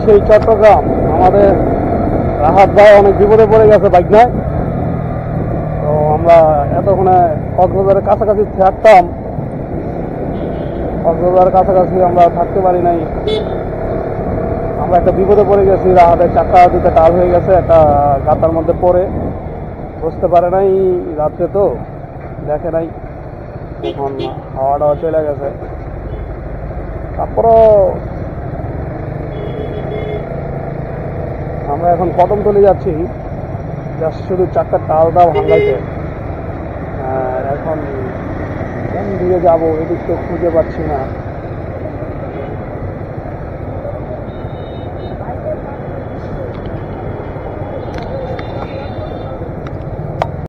সেই চট্টগ্রাম। আমাদের রাহাত ভাই অনেক বিপদে পড়ে গেছে বাইক নয়। তো আমরা এতক্ষণে কক্সবাজারের কাছাকাছি থাকতাম, কক্সবাজারের কাছাকাছি আমরা থাকতে পারি নাই। আমরা একটা বিপদে পড়ে গেছি, রাহাতের চাকা দুটো টাল হয়ে গেছে একটা গাতার মধ্যে পড়ে, বুঝতে পারে নাই রাত্রে, তো দেখে নাই, এখন হাওয়া টাওয়া চলে গেছে। তারপরও আমরা এখন কদমতলী যাচ্ছি, জাস্ট শুধু চাকার টালটা ভাঙাইতে। এখন কোন দিকে যাবো এদিক তো খুঁজে পাচ্ছি না।